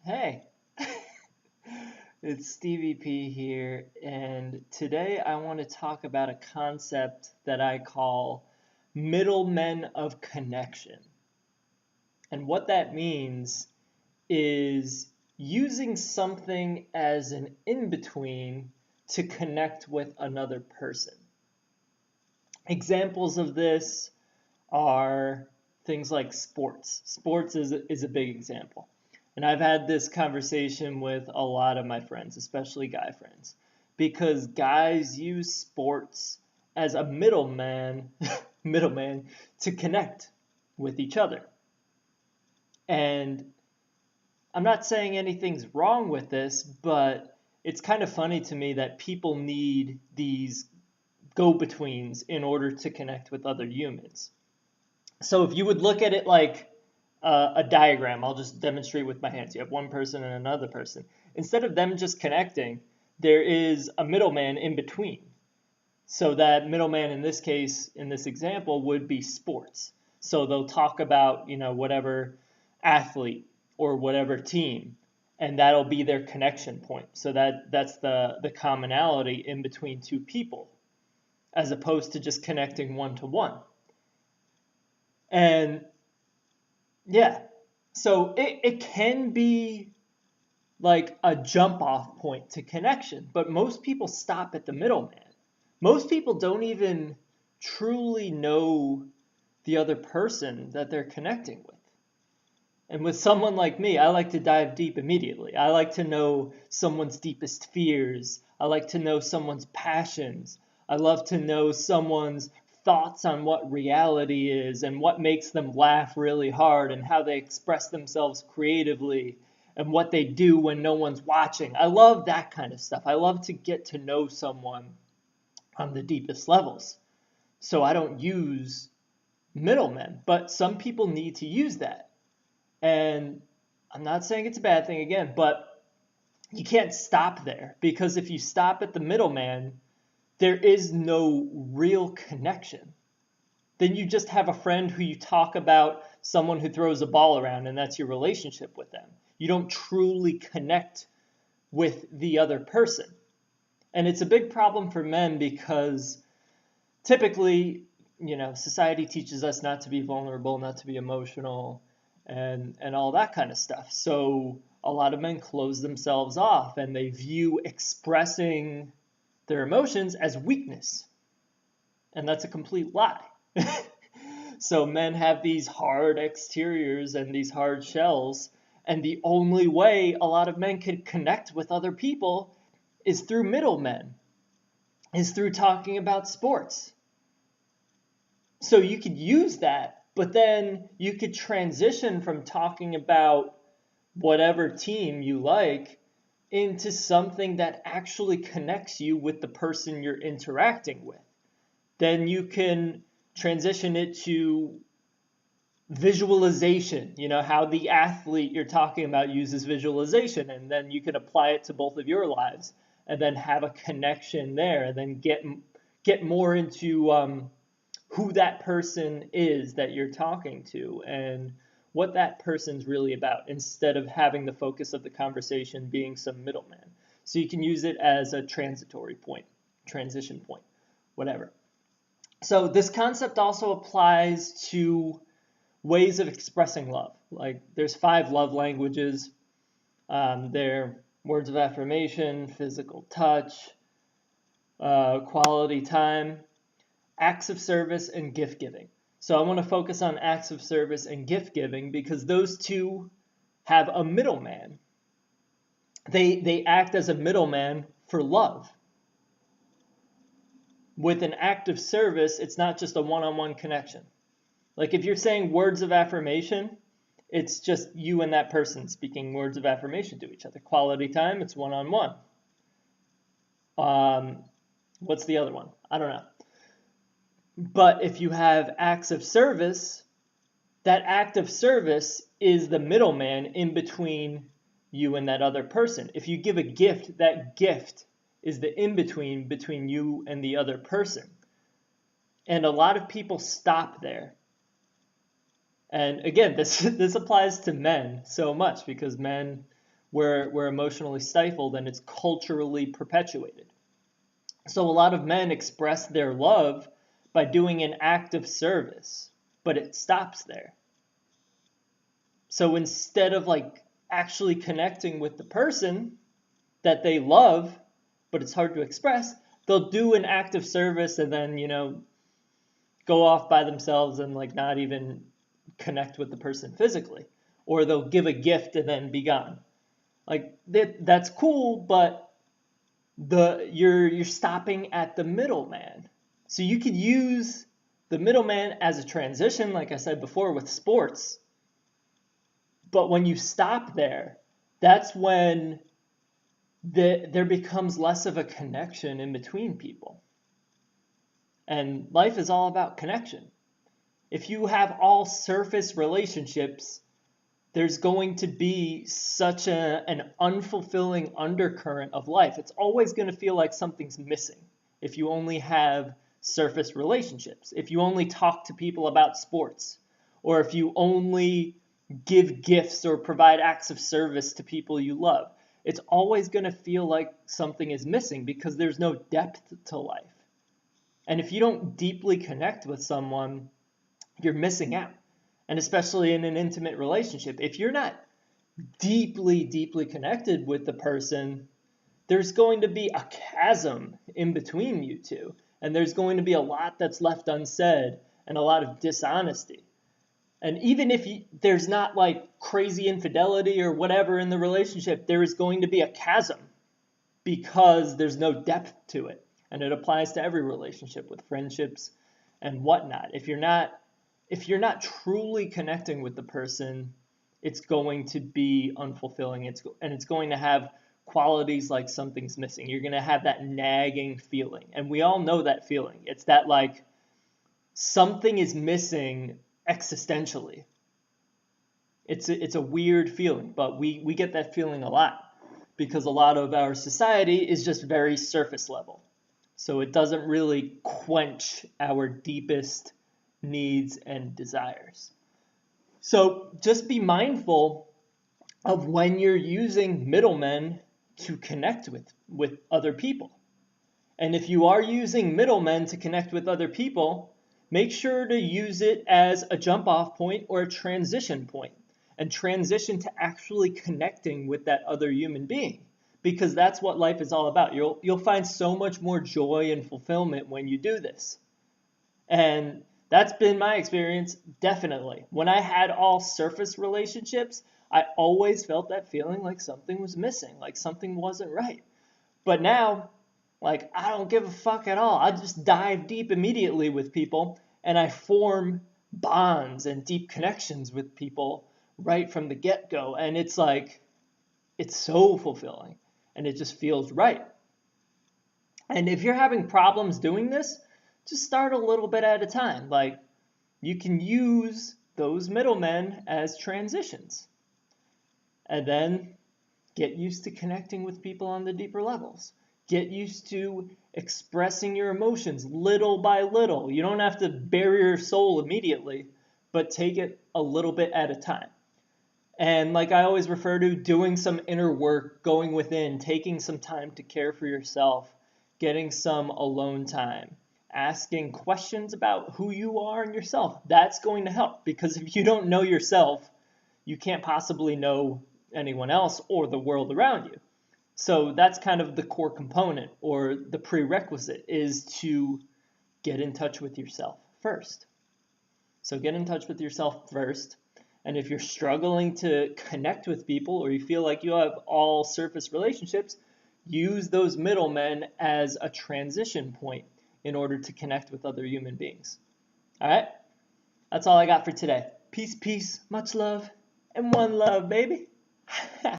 Hey, it's Stevie P here, and today I want to talk about a concept that I call middlemen of connection. And what that means is using something as an in between to connect with another person. Examples of this are things like sports. Sports is a big example. And I've had this conversation with a lot of my friends, especially guy friends, because guys use sports as a middleman to connect with each other. And I'm not saying anything's wrong with this, but it's kind of funny to me that people need these go-betweens in order to connect with other humans. So if you would look at it like a diagram, I'll just demonstrate with my hands. You have one person and another person. Instead of them just connecting, there is a middleman in between. So that middleman in this case, in this example, would be sports. So they'll talk about, whatever athlete or whatever team, and that'll be their connection point. So that's the commonality in between two people, as opposed to just connecting one to one. And yeah, so it can be like a jump off point to connection, but most people stop at the middleman. Most people don't even truly know the other person that they're connecting with. And with someone like me, I like to dive deep immediately. I like to know someone's deepest fears. I like to know someone's passions. I love to know someone's thoughts on what reality is and what makes them laugh really hard and how they express themselves creatively and what they do when no one's watching. I love that kind of stuff. I love to get to know someone on the deepest levels. So I don't use middlemen, but some people need to use that. And I'm not saying it's a bad thing again, but you can't stop there because if you stop at the middleman, there is no real connection. Then you just have a friend who you talk about, someone who throws a ball around, and that's your relationship with them. You don't truly connect with the other person. And it's a big problem for men because typically, society teaches us not to be vulnerable, not to be emotional, and all that kind of stuff. So a lot of men close themselves off and they view expressing their emotions as weakness. And that's a complete lie. So men have these hard exteriors and these hard shells, and the only way a lot of men can connect with other people is through middlemen, is through talking about sports. So you could use that, but then you could transition from talking about whatever team you like into something that actually connects you with the person you're interacting with. Then you can transition it to visualization, how the athlete you're talking about uses visualization, and then you can apply it to both of your lives and then have a connection there and then get more into who that person is that you're talking to and what that person's really about instead of having the focus of the conversation being some middleman. So you can use it as a transitory point, transition point, whatever. So this concept also applies to ways of expressing love. Like there's 5 love languages. They're words of affirmation, physical touch, quality time, acts of service, and gift giving. So I want to focus on acts of service and gift giving because those two have a middleman. They act as a middleman for love. With an act of service, it's not just a one-on-one connection. Like if you're saying words of affirmation, it's just you and that person speaking words of affirmation to each other. Quality time, it's one-on-one. What's the other one? I don't know. But if you have acts of service, that act of service is the middleman in between you and that other person. If you give a gift, that gift is the in-between between you and the other person. And a lot of people stop there. And again, this applies to men so much because men, we're emotionally stifled, and it's culturally perpetuated. So a lot of men express their love by doing an act of service, but it stops there. So instead of like actually connecting with the person that they love, but it's hard to express, they'll do an act of service and then, go off by themselves and like not even connect with the person physically. Or they'll give a gift and then be gone. Like that's cool, but you're stopping at the middleman. So you could use the middleman as a transition, like I said before with sports. But when you stop there, that's when there becomes less of a connection in between people. And life is all about connection. If you have all surface relationships, there's going to be such an unfulfilling undercurrent of life. It's always going to feel like something's missing if you only have surface relationships, if you only talk to people about sports, or if you only give gifts or provide acts of service to people you love. It's always going to feel like something is missing because there's no depth to life. And if you don't deeply connect with someone, you're missing out. And especially in an intimate relationship, if you're not deeply, deeply connected with the person, there's going to be a chasm in between you two. And there's going to be a lot that's left unsaid and a lot of dishonesty. And even if there's not like crazy infidelity or whatever in the relationship, there is going to be a chasm because there's no depth to it. And it applies to every relationship with friendships and whatnot. If you're not truly connecting with the person, it's going to be unfulfilling. It's going to have qualities like something's missing. You're going to have that nagging feeling. And we all know that feeling. It's that like something is missing existentially. It's a weird feeling, but we get that feeling a lot because a lot of our society is just very surface level. So it doesn't really quench our deepest needs and desires. So just be mindful of when you're using middlemen to connect with other people. And if you are using middlemen to connect with other people, make sure to use it as a jump off point or a transition point, and transition to actually connecting with that other human being. Because that's what life is all about. You'll find so much more joy and fulfillment when you do this. And that's been my experience, definitely. When I had all surface relationships, I always felt that feeling like something was missing, like something wasn't right. But now, like, I don't give a fuck at all. I just dive deep immediately with people, and I form bonds and deep connections with people right from the get-go. And it's like, it's so fulfilling. And it just feels right. And if you're having problems doing this, just start a little bit at a time. Like, you can use those middlemen as transitions. And then get used to connecting with people on the deeper levels. Get used to expressing your emotions little by little. You don't have to bare your soul immediately, but take it a little bit at a time. And like I always refer to, doing some inner work, going within, taking some time to care for yourself, getting some alone time, asking questions about who you are and yourself. That's going to help, because if you don't know yourself, you can't possibly know anyone else or the world around you. So that's kind of the core component, or the prerequisite, is to get in touch with yourself first. So get in touch with yourself first. And if you're struggling to connect with people, or you feel like you have all surface relationships, use those middlemen as a transition point in order to connect with other human beings. All right? That's all I got for today. Peace, peace, much love, and one love, baby.